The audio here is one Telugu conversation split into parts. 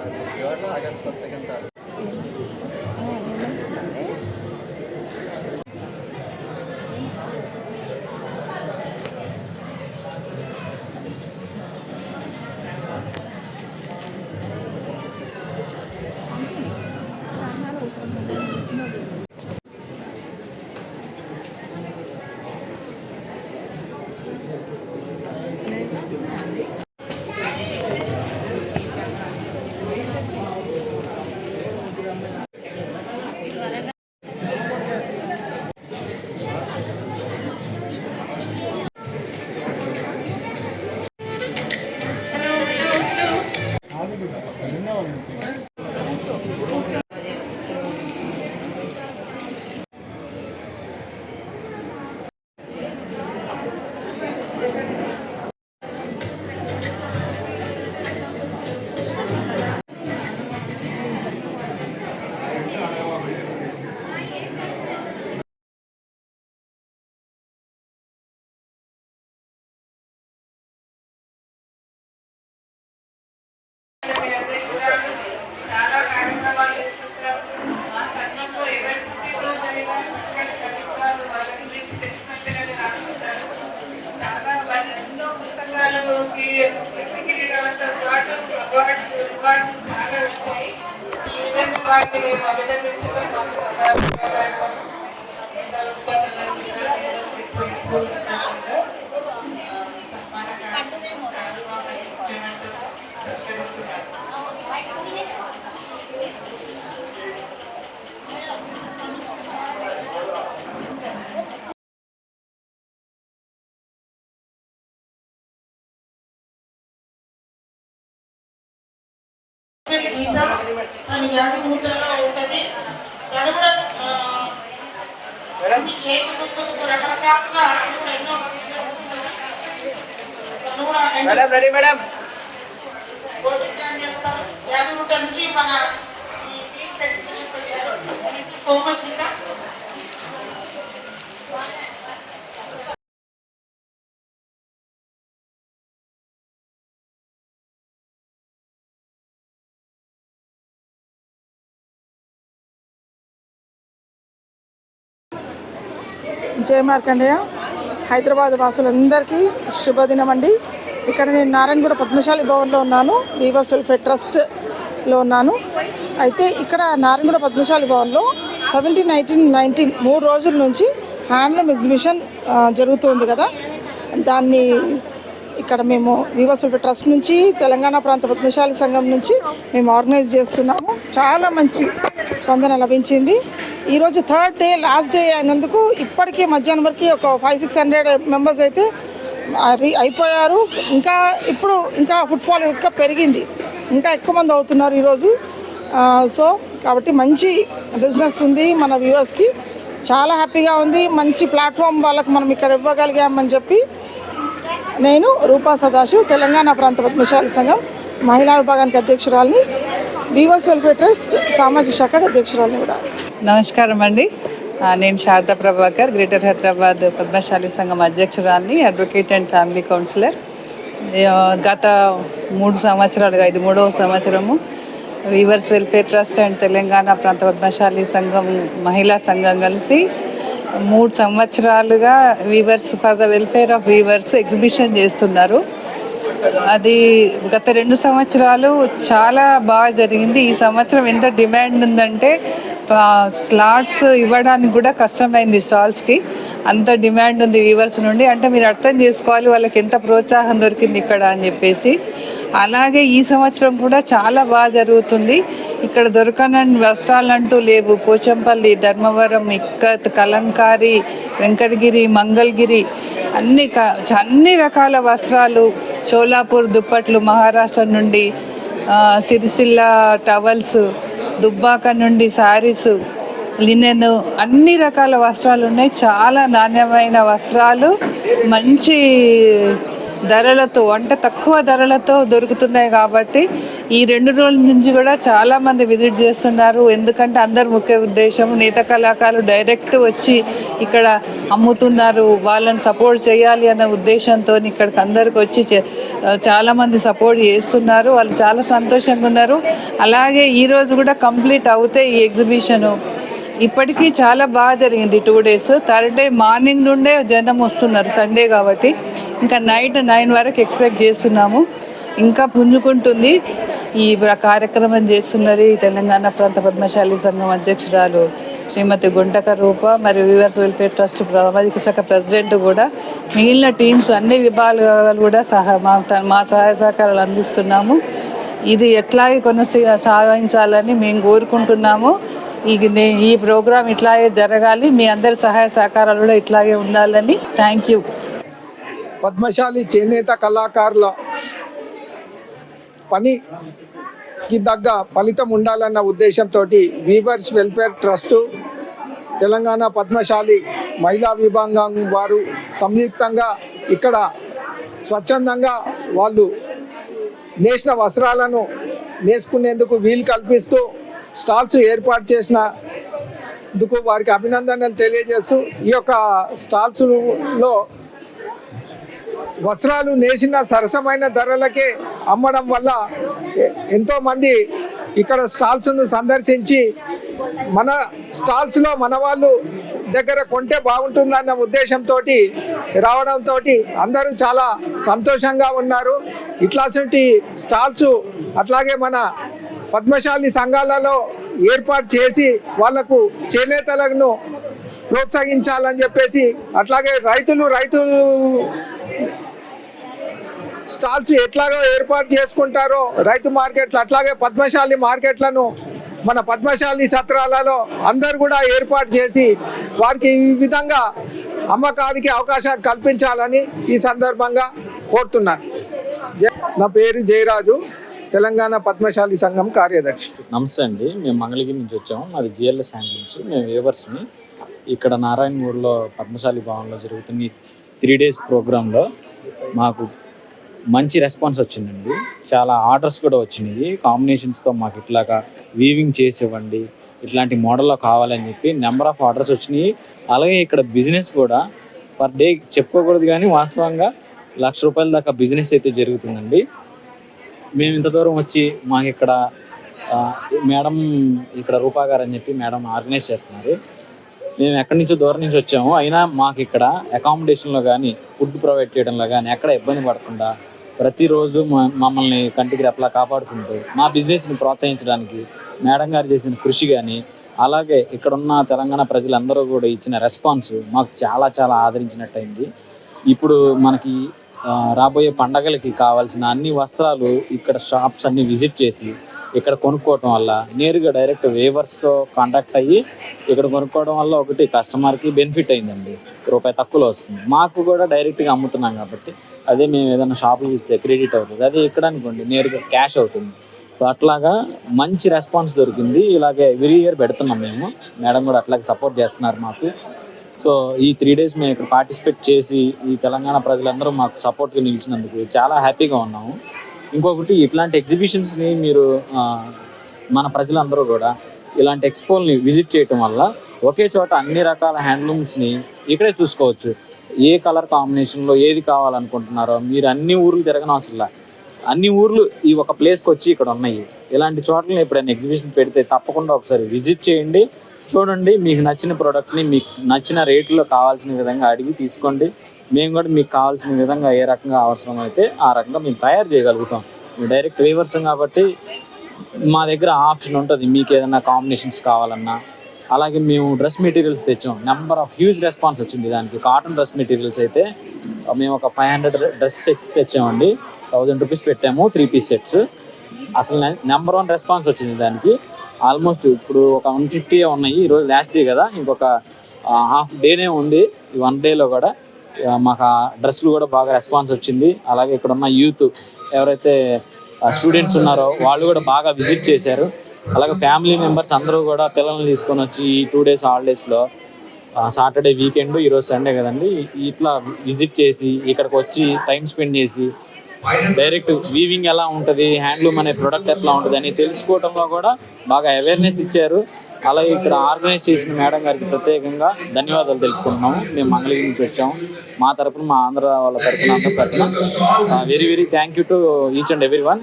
ఆగస్ట్ 2 చాలా కార్యక్రమాలు చేస్తుంటారు. మా సంఘంలో ఎవరి పుట్టినరోజు అయినా కవిత్వాలు వాళ్ళ గురించి తెలిసినట్టుగానే రాస్తుంటారు. చాలా వాళ్ళ ఎన్నో పుస్తకాలకి ఎన్నికలతో పాటు అవార్డులు చాలా వచ్చాయి. ఈ విధంగా వాటిని మేము అభినందించడం ఉంటుంది. చేతి గుర్తులకు రకరకాలుగా ఎన్నో చేస్తారు. యాదగిరిగుట్ట నుంచి మన ఎగ్జిబిషన్ వచ్చారు. సో మచ్ ఇంకా జయ మార్కండేయ. హైదరాబాద్ వాసులందరికీ శుభదినం అండి. ఇక్కడ నేను నారాయణగూడ పద్మశాలి భవన్లో ఉన్నాను, వీవర్స్ వెల్ఫేర్ ట్రస్ట్లో ఉన్నాను. అయితే ఇక్కడ నారాయణగూడ పద్మశాలి భవన్లో 17, 18, 19 3 రోజుల నుంచి హ్యాండ్లూమ్ ఎగ్జిబిషన్ జరుగుతుంది కదా. దాన్ని ఇక్కడ మేము వీవర్స్ వెల్ఫేర్ ట్రస్ట్ నుంచి, తెలంగాణ ప్రాంత పద్మశాలి సంఘం నుంచి మేము ఆర్గనైజ్ చేస్తున్నాము. చాలా మంచి స్పందన లభించింది. ఈరోజు 3rd డే, లాస్ట్ డే అయినందుకు ఇప్పటికీ మధ్యాహ్నం వరకు ఒక 500-600 మెంబర్స్ అయితే అయిపోయారు. ఇంకా ఫుట్ఫాల్ ఇంకా పెరిగింది, ఇంకా ఎక్కువ మంది అవుతున్నారు ఈరోజు. సో కాబట్టి మంచి బిజినెస్ ఉంది మన వ్యూవర్స్కి, చాలా హ్యాపీగా ఉంది. మంచి ప్లాట్ఫామ్ వాళ్ళకు మనం ఇక్కడ ఇవ్వగలిగామని చెప్పి నేను రూపా సదాశివ్, తెలంగాణ ప్రాంత పద్మశాలి సంఘం మహిళా విభాగానికి అధ్యక్షురాలని, వీవర్స్ వెల్ఫేర్ ట్రస్ట్ సామాజిక శాఖ అధ్యక్షురాలని కూడా. నమస్కారం అండి. నేను శారదా ప్రభాకర్, గ్రేటర్ హైదరాబాద్ పద్మశాలి సంఘం అధ్యక్షురాన్ని, అడ్వకేట్ అండ్ ఫ్యామిలీ కౌన్సిలర్. గత 3 సంవత్సరాలుగా, ఇది 3వ సంవత్సరము weavers welfare trust and Telangana ప్రాంత పద్మశాలి సంఘం మహిళా సంఘం కలిసి 3 సంవత్సరాలుగా weavers for the welfare of weavers exhibition చేస్తున్నారు. అది గత 2 సంవత్సరాలు చాలా బాగా జరిగింది. ఈ సంవత్సరం ఎంత డిమాండ్ ఉందంటే స్లాట్స్ ఇవ్వడానికి కూడా కష్టమైంది, స్టాల్స్కి అంత డిమాండ్ ఉంది వీవర్స్ నుండి. అంటే మీరు అర్థం చేసుకోవాలి వాళ్ళకి ఎంత ప్రోత్సాహం దొరికింది ఇక్కడ అని చెప్పేసి. అలాగే ఈ సంవత్సరం కూడా చాలా బాగా జరుగుతుంది. ఇక్కడ దొరకనని వస్త్రాలంటూ లేవు. పోచంపల్లి, ధర్మవరం, ఇక్కత్, కలంకారీ, వెంకటగిరి, మంగళగిరి అన్ని రకాల వస్త్రాలు, చోలాపూర్ దుప్పట్లు మహారాష్ట్ర నుండి, సిరిసిల్ల టవల్స్, దుబ్బాక నుండి శారీస్, లినెన్, అన్ని రకాల వస్త్రాలు ఉన్నాయి. చాలా నాణ్యమైన వస్త్రాలు మంచి ధరలతో, అంటే తక్కువ ధరలతో దొరుకుతున్నాయి. కాబట్టి ఈ 2 రోజుల నుంచి కూడా చాలామంది విజిట్ చేస్తున్నారు. ఎందుకంటే అందరు ముఖ్య ఉద్దేశం నేత కళాకారులు డైరెక్ట్ వచ్చి ఇక్కడ అమ్ముతున్నారు, వాళ్ళని సపోర్ట్ చేయాలి అన్న ఉద్దేశంతో ఇక్కడికి అందరికి వచ్చి చాలామంది సపోర్ట్ చేస్తున్నారు. వాళ్ళు చాలా సంతోషంగా ఉన్నారు. అలాగే ఈరోజు కూడా కంప్లీట్ అవుతే ఈ ఎగ్జిబిషను ఇప్పటికీ చాలా బాగా జరిగింది. 2 days. థర్డ్ డే మార్నింగ్ నుండే జనం వస్తున్నారు, సండే కాబట్టి. ఇంకా నైట్ 9 వరకు ఎక్స్పెక్ట్ చేస్తున్నాము. ఇంకా పుంజుకుంటుంది. ఈ కార్యక్రమం చేస్తున్నది తెలంగాణ ప్రాంత పద్మశాలి సంఘం అధ్యక్షురాలు శ్రీమతి గుంటక రూప మరియు వీవర్స్ వెల్ఫేర్ ట్రస్ట్ సామాజిక శాఖ ప్రెసిడెంట్ కూడా. మిగిలిన టీమ్స్ అన్ని విభాగాలు కూడా మా సహాయ సహకారాలు అందిస్తున్నాము. ఇది ఎట్లాగే కొనసాగించాలని మేము కోరుకుంటున్నాము. ఈ ప్రోగ్రాం ఇట్లాగే జరగాలి. మీ అందరి సహాయ సహకారాలు కూడా ఇట్లాగే ఉండాలని. Thank you. పద్మశాలి చేనేత కళాకారుల పనికి తగ్గ ఫలితం ఉండాలన్న ఉద్దేశంతో weavers welfare trust, Telangana Padmashali మహిళా విభాగం వారు సంయుక్తంగా ఇక్కడ స్వచ్ఛందంగా వాళ్ళు నేసిన వస్త్రాలను నేసుకునేందుకు వీలు కల్పిస్తూ స్టాల్స్ ఏర్పాటు చేసినందుకు వారికి అభినందనలు తెలియజేస్తూ, ఈ యొక్క స్టాల్స్లో వస్త్రాలు నేసిన సరసమైన ధరలకే అమ్మడం వల్ల ఎంతోమంది ఇక్కడ స్టాల్స్ను సందర్శించి మన స్టాల్స్లో మన వాళ్ళు దగ్గర కొంటే బాగుంటుందన్న ఉద్దేశంతో రావడంతో అందరూ చాలా సంతోషంగా ఉన్నారు. ఇట్లాంటి స్టాల్స్ అట్లాగే మన పద్మశాలి సంఘాలలో ఏర్పాటు చేసి వాళ్లకు చేనేతలను ప్రోత్సహించాలని చెప్పేసి, అట్లాగే రైతులు స్టాల్స్ ఎట్లాగో ఏర్పాటు చేసుకుంటారో రైతు మార్కెట్లు, అట్లాగే పద్మశాలి మార్కెట్లను మన పద్మశాలి సత్రాలలో అందరు కూడా ఏర్పాటు చేసి వారికి ఈ విధంగా అమ్మకానికి అవకాశాలు కల్పించాలని ఈ సందర్భంగా కోరుతున్నాను. నా పేరు జయరాజు, తెలంగాణ పద్మశాలి సంఘం కార్యదర్శి. నమస్తే అండి, మేము మంగళగిరి నుంచి వచ్చాము. మాది జిఎల్ఎస్ హ్యాండ్లూమ్స్. మేము వేవర్స్ని. ఇక్కడ నారాయణమూరులో పద్మశాలి భవన్లో జరుగుతున్న 3 days ప్రోగ్రాంలో మాకు మంచి రెస్పాన్స్ వచ్చిందండి. చాలా ఆర్డర్స్ కూడా వచ్చినాయి. కాంబినేషన్స్తో మాకు ఇట్లాగా వీవింగ్ చేసి ఇవ్వండి, ఇట్లాంటి మోడల్లో కావాలని చెప్పి నెంబర్ ఆఫ్ ఆర్డర్స్ వచ్చినాయి. అలాగే ఇక్కడ బిజినెస్ కూడా పర్ డే చెప్పుకోకూడదు కానీ వాస్తవంగా ₹1,00,000 దాకా బిజినెస్ అయితే జరుగుతుందండి. మేము ఇంత దూరం వచ్చి మాకు ఇక్కడ మేడం, ఇక్కడ రూపా గారు అని చెప్పి మేడం ఆర్గనైజ్ చేస్తున్నారు. మేము ఎక్కడి నుంచో దూరం నుంచి వచ్చాము, అయినా మాకు ఇక్కడ అకామిడేషన్లో కానీ ఫుడ్ ప్రొవైడ్ చేయడంలో కానీ ఎక్కడ ఇబ్బంది పడకుండా ప్రతిరోజు మమ్మల్ని కంటికి రెప్పలా కాపాడుకుంటూ మా బిజినెస్ని ప్రోత్సహించడానికి మేడం గారు చేసిన కృషి కానీ, అలాగే ఇక్కడున్న తెలంగాణ ప్రజలందరూ కూడా ఇచ్చిన రెస్పాన్స్ మాకు చాలా చాలా ఆదరించినట్టయింది. ఇప్పుడు మనకి రాబోయే పండగలకి కావాల్సిన అన్ని వస్త్రాలు ఇక్కడ షాప్స్ అన్ని విజిట్ చేసి ఇక్కడ కొనుక్కోవటం వల్ల, నేరుగా డైరెక్ట్ వేవర్స్తో కాంటాక్ట్ అయ్యి ఇక్కడ కొనుక్కోవడం వల్ల ఒకటి కస్టమర్కి బెనిఫిట్ అయిందండి, ₹1 తక్కువలో వస్తుంది. మాకు కూడా డైరెక్ట్గా అమ్ముతున్నాం కాబట్టి అదే మేము ఏదైనా షాపులు ఇస్తే క్రెడిట్ అవుతుంది, అదే ఇక్కడ అనుకోండి నేరుగా క్యాష్ అవుతుంది. సో అట్లాగా మంచి రెస్పాన్స్ దొరికింది. ఇలాగే ఎవ్రీ ఇయర్ పెడుతున్నాం మేము. మేడం కూడా అట్లాగే సపోర్ట్ చేస్తున్నారు మాకు. సో ఈ 3 days మేము ఇక్కడ పార్టిసిపేట్ చేసి ఈ తెలంగాణ ప్రజలందరూ మాకు సపోర్ట్గా నిలిచినందుకు చాలా హ్యాపీగా ఉన్నాము. ఇంకొకటి, ఇట్లాంటి ఎగ్జిబిషన్స్ని మీరు మన ప్రజలందరూ కూడా ఇలాంటి ఎక్స్పోల్ని విజిట్ చేయటం వల్ల ఒకే చోట అన్ని రకాల హ్యాండ్లూమ్స్ని ఇక్కడే చూసుకోవచ్చు. ఏ కలర్ కాంబినేషన్లో ఏది కావాలనుకుంటున్నారో మీరు అన్ని ఊర్లు తిరగనవసరంలా, అన్ని ఊర్లు ఈ ఒక ప్లేస్కి వచ్చి ఇక్కడ ఉన్నాయి. ఇలాంటి చోట్లని ఎప్పుడైనా ఎగ్జిబిషన్ పెడితే తప్పకుండా ఒకసారి విజిట్ చేయండి, చూడండి. మీకు నచ్చిన ప్రోడక్ట్ని మీకు నచ్చిన రేట్లో కావాల్సిన విధంగా అడిగి తీసుకోండి. మేము కూడా మీకు కావాల్సిన విధంగా ఏ రకంగా అవసరం అయితే ఆ రకంగా మేము తయారు చేయగలుగుతాం. మేము డైరెక్ట్ వేవర్స్ కాబట్టి మా దగ్గర ఆప్షన్ ఉంటుంది, మీకు ఏదైనా కాంబినేషన్స్ కావాలన్నా. అలాగే మేము డ్రెస్ మెటీరియల్స్ తెచ్చాం, నెంబర్ ఆఫ్ హ్యూజ్ రెస్పాన్స్ వచ్చింది దానికి. కాటన్ డ్రెస్ మెటీరియల్స్ అయితే మేము ఒక 500 డ్రెస్ సెట్స్ తెచ్చామండి. ₹1,000 పెట్టాము, 3 piece సెట్స్. అసలు నెంబర్ 1 రెస్పాన్స్ వచ్చింది దానికి. ఆల్మోస్ట్ ఇప్పుడు ఒక 150 ఉన్నాయి. ఈరోజు లాస్ట్ డే కదా, ఇంకొక హాఫ్ డేనే ఉంది. ఈ 1 dayలో కూడా మాకు ఆ డ్రెస్సులు కూడా బాగా రెస్పాన్స్ వచ్చింది. అలాగే ఇక్కడ ఉన్న యూత్ ఎవరైతే స్టూడెంట్స్ ఉన్నారో వాళ్ళు కూడా బాగా విజిట్ చేశారు. అలాగే ఫ్యామిలీ మెంబర్స్ అందరూ కూడా పిల్లల్ని తీసుకొని వచ్చి ఈ 2 days హాలిడేస్లో, సాటర్డే వీకెండ్, ఈరోజు సండే కదండి, ఇట్లా విజిట్ చేసి ఇక్కడికి వచ్చి టైం స్పెండ్ చేసి డైరెక్ట్ వీవింగ్ ఎలా ఉంటుంది, హ్యాండ్లూమ్ అనే ప్రొడక్ట్ ఎట్లా ఉంటుంది అని తెలుసుకోవడంలో కూడా బాగా అవేర్నెస్ ఇచ్చారు. అలాగే ఇక్కడ ఆర్గనైజ్ చేసిన మేడం గారికి ప్రత్యేకంగా ధన్యవాదాలు తెలుపుకుంటున్నాము. మేము మంగళగిరి నుంచి వచ్చాము. మా తరపున, మా ఆంధ్ర వాళ్ళ తరపున, అందరి తరపున very very thank you to each and every one.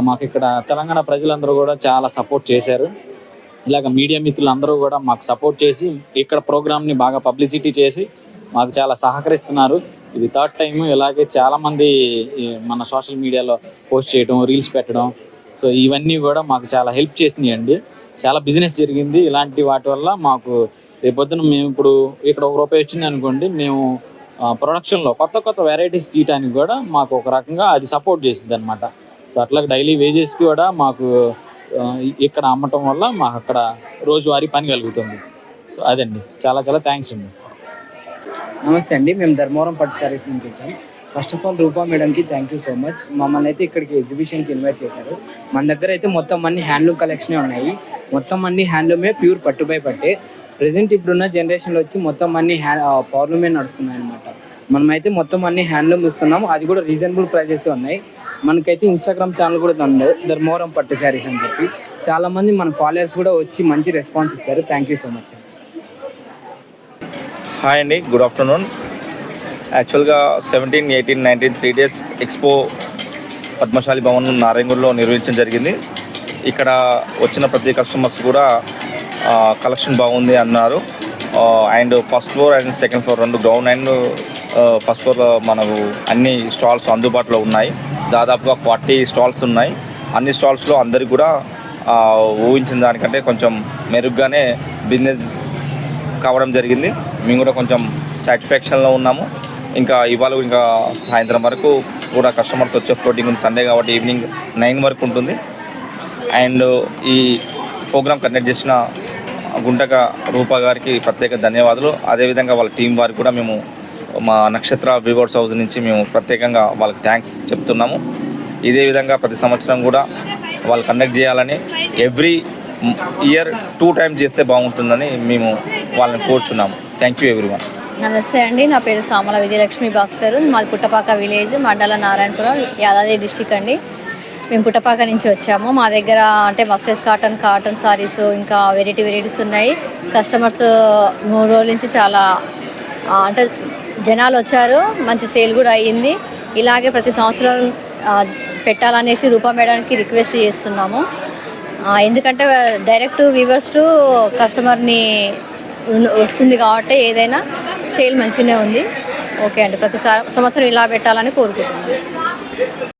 మాకు ఇక్కడ తెలంగాణ ప్రజలందరూ కూడా చాలా సపోర్ట్ చేశారు. ఇలాగ మీడియా మిత్రులందరూ కూడా మాకు సపోర్ట్ చేసి ఇక్కడ ప్రోగ్రామ్ని బాగా పబ్లిసిటీ చేసి మాకు చాలా సహకరిస్తున్నారు. ఇది థర్డ్ టైం ఇలాగే చాలామంది మన సోషల్ మీడియాలో పోస్ట్ చేయడం, రీల్స్ పెట్టడం, సో ఇవన్నీ కూడా మాకు చాలా హెల్ప్ చేసినాయండి. చాలా బిజినెస్ జరిగింది ఇలాంటి వాటి వల్ల. మాకు రేపొద్దున మేము ఇప్పుడు ఇక్కడ ₹1 వచ్చింది అనుకోండి, మేము ప్రొడక్షన్లో కొత్త కొత్త వెరైటీస్ తీయటానికి కూడా మాకు ఒక రకంగా అది సపోర్ట్ చేసింది అనమాట. సో అట్లా డైలీ వేజెస్కి కూడా మాకు ఇక్కడ అమ్మటం వల్ల మాకు అక్కడ రోజువారీ పని కలుగుతుంది. సో అదండి, చాలా చాలా థ్యాంక్స్ అండి. నమస్తే అండి, మేము ధర్మవరం పట్టు శారీస్ నుంచి వచ్చాం. ఫస్ట్ ఆఫ్ ఆల్ రూపా మేడంకి థ్యాంక్ యూ సో మచ్. మమ్మల్ని అయితే ఇక్కడికి ఎగ్జిబిషన్కి ఇన్వైట్ చేశారు. మన దగ్గర అయితే మొత్తం అన్ని హ్యాండ్లూమ్ కలెక్షనే ఉన్నాయి. మొత్తం అన్ని హ్యాండ్లూమే, ప్యూర్ పట్టు బై పట్టే. ప్రజెంట్ ఇప్పుడున్న జనరేషన్లో వచ్చి మొత్తం అన్ని పవర్లూమే నడుస్తున్నాయి అనమాట. మనమైతే మొత్తం అన్ని హ్యాండ్లూమ్ ఇస్తున్నాము, అది కూడా రీజనబుల్ ప్రైజెస్ ఉన్నాయి. మనకైతే ఇన్స్టాగ్రామ్ ఛానల్ కూడా ఉంది, ధర్మవరం పట్టు శారీస్ అని చెప్పి. చాలామంది మన ఫాలోయర్స్ కూడా వచ్చి మంచి రెస్పాన్స్ ఇచ్చారు. Thank you so much. Hi అండి, గుడ్ ఆఫ్టర్నూన్. యాక్చువల్గా 17, 18, 19 3 days ఎక్స్పో పద్మశాలి భవన్ నారాయణగూడలో నిర్వహించడం జరిగింది. ఇక్కడ వచ్చిన ప్రతి కస్టమర్స్ కూడా కలెక్షన్ బాగుంది అన్నారు. And first floor and second floor, రెండు గ్రౌండ్ అండ్ ఫస్ట్ ఫ్లోర్లో మనకు అన్ని స్టాల్స్ అందుబాటులో ఉన్నాయి. దాదాపుగా 40 స్టాల్స్ ఉన్నాయి. అన్ని స్టాల్స్లో అందరికి కూడా ఊహించిన దానికంటే కొంచెం మెరుగ్గానే బిజినెస్ కావడం జరిగింది. మేము కూడా కొంచెం సాటిస్ఫాక్షన్లో ఉన్నాము. ఇంకా ఇవాళ ఇంకా సాయంత్రం వరకు కూడా కస్టమర్స్ వచ్చే ఫ్లోటింగ్ ఉంది. సండే కాబట్టి ఈవినింగ్ 9 వరకు ఉంటుంది. అండ్ ఈ ప్రోగ్రామ్ కండక్ట్ చేసిన గుంటక రూపా గారికి ప్రత్యేక ధన్యవాదాలు. అదేవిధంగా వాళ్ళ టీం వారికి కూడా మేము మా నక్షత్ర వీవర్స్ హౌస్ నుంచి మేము ప్రత్యేకంగా వాళ్ళకి థ్యాంక్స్ చెప్తున్నాము. ఇదే విధంగా ప్రతి సంవత్సరం కూడా వాళ్ళు కండక్ట్ చేయాలని, ఎవ్రీ ఇయర్ 2 times చేస్తే బాగుంటుందని మేము వాళ్ళని కోరుచున్నాము. Thank you everyone. నమస్తే అండి, నా పేరు సామల విజయలక్ష్మి భాస్కర్. మాది పుట్టపాక విలేజ్, మండల నారాయణపురం, యాదాద్రి డిస్టిక్ అండి. మేము పుట్టపాక నుంచి వచ్చాము. మా దగ్గర అంటే మస్టర్స్ కాటన్ సారీస్, ఇంకా వెరైటీస్ ఉన్నాయి. కస్టమర్స్ 3 రోజుల నుంచి చాలా అంటే జనాలు వచ్చారు, మంచి సేల్ కూడా అయ్యింది. ఇలాగే ప్రతి సంవత్సరం పెట్టాలనేసి రూపా మేడానికి రిక్వెస్ట్ చేస్తున్నాము. ఎందుకంటే డైరెక్ట్ వ్యూవర్స్ టు కస్టమర్ని వస్తుంది కాబట్టి ఏదైనా సేల్ మంచిగానే ఉంది. ఓకే అండి, ప్రతి సంవత్సరం ఇలా పెట్టాలని కోరుకుంటున్నాను.